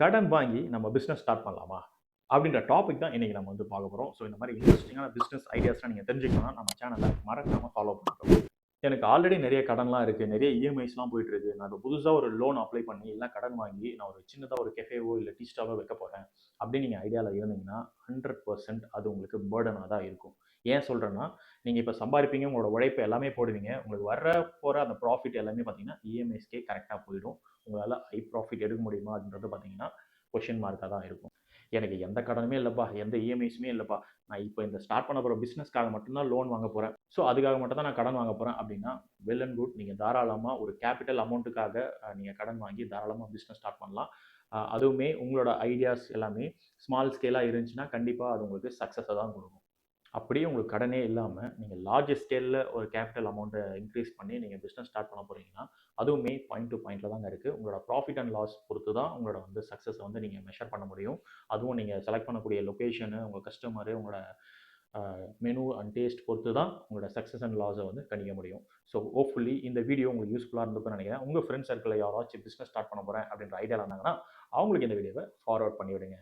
கடன் வாங்கி நம்ம பிஸ்னஸ் ஸ்டார்ட் பண்ணலாமா? அப்படின்ற டாபிக் தான் இன்னைக்கு நம்ம வந்து பார்க்க போறோம். ஸோ இந்த மாதிரி இன்ட்ரெஸ்டிங்கான பிஸ்னஸ் ஐடியாஸ்லாம் நீங்க தெரிஞ்சுக்கணும்னா நம்ம சேனலை மறக்காம ஃபாலோ பண்ணுங்க. எனக்கு ஆல்ரெடி நிறைய கடன்லாம் இருக்கு. நிறைய இஎம்ஐஸ்லாம் போயிட்டு இருக்கு. நான் இப்போ புதுசா ஒரு லோன் அப்ளை பண்ணி இல்ல கடன் வாங்கி நான் ஒரு சின்னதா ஒரு கெஃபேவோ இல்ல டீ ஸ்டாலோ வைக்க போறேன். அப்படின்னு நீங்க ஐடியால இருந்தீங்கன்னா 100% அது உங்களுக்கு பர்டனா தான் இருக்கும். ஏன் சொல்றேன்னா, நீங்க இப்ப சம்பாரிப்பீங்க, உங்களோட உழைப்பு எல்லாமே போடுவீங்க. உங்களுக்கு போற அந்த ப்ராஃபிட் எல்லாமே பார்த்தீங்கன்னா, இஎம்ஐஸ்க்கே கரெக்ட்டா போயிடும். உங்களால ஹை ப்ராஃபிட் எடுக்க முடியுமா? அப்படின்றது பார்த்தீங்கன்னா, கொஸ்டின் மார்க்கா தான் இருக்கும். எனக்கு எந்த கடனுமே இல்லப்பா, எந்த இஎம்ஐஸுமே இல்லப்பா. நான் இப்போ இந்த ஸ்டார்ட் பண்ண போற பிசினஸ்க்காக மட்டும் தான் லோன் வாங்க போறேன். ஸோ அதுக்காக மட்டும் தான் நான் கடன் வாங்க போறேன் அப்படின்னா, வெல் அண்ட் குட். நீங்க தாராளமா ஒரு கேப்பிட்டல் அமௌண்ட்டுக்காக நீங்க கடன் வாங்கி தாராளமா பிசினஸ் ஸ்டார்ட் பண்ணலாம். அதுவுமே உங்களோட ஐடியாஸ் எல்லாமே ஸ்மால் ஸ்கேலா இருந்துச்சுன்னா, கண்டிப்பா அது உங்களுக்கு சக்ஸஸ தான் குடுக்கும். அப்படியே உங்களுக்கு கடனே இல்லாம, நீங்க லார்ஜ் ஸ்கேல்ல ஒரு கேப்பிட்டல் அமௌண்ட்ட இன்கிரீஸ் பண்ணி நீங்க பிசினஸ் ஸ்டார்ட் பண்ண போறீங்கன்னா, அதுவுமே பாயிண்ட் டூ பாயிண்ட்ல தாங்க இருக்கு. உங்களோட ப்ராஃபிட் அண்ட் லாஸ் பொறுத்து தான் உங்களோட வந்து சக்ஸஸ வந்து நீங்க மெஷர் பண்ண முடியும். அதுவும் நீங்க செலக்ட் பண்ணக்கூடிய லொகேஷனு, உங்க கஸ்டமரு, உங்களோட மெனு அண்ட் டேஸ்ட் பொறுத்து தான் உங்களோட சக்ஸஸ் அண்ட் லாஸ வந்து கணிக்க முடியும். ஸோ ஹோப்ஃபுல்லி இந்த வீடியோ உங்களுக்கு யூஸ்ஃபுல்லா இருந்திருக்கும்னு நினைக்கிறேன். உங்க ஃப்ரெண்ட்ஸ் சர்க்கிள்ல யாராச்சும் பிசினஸ் ஸ்டார்ட் பண்ண போறேன் அப்படின்ற ஐடியால இருந்தாங்கன்னா, அவங்களுக்கு இந்த வீடியோவ ஃபார்வர்ட் பண்ணி விடுங்க.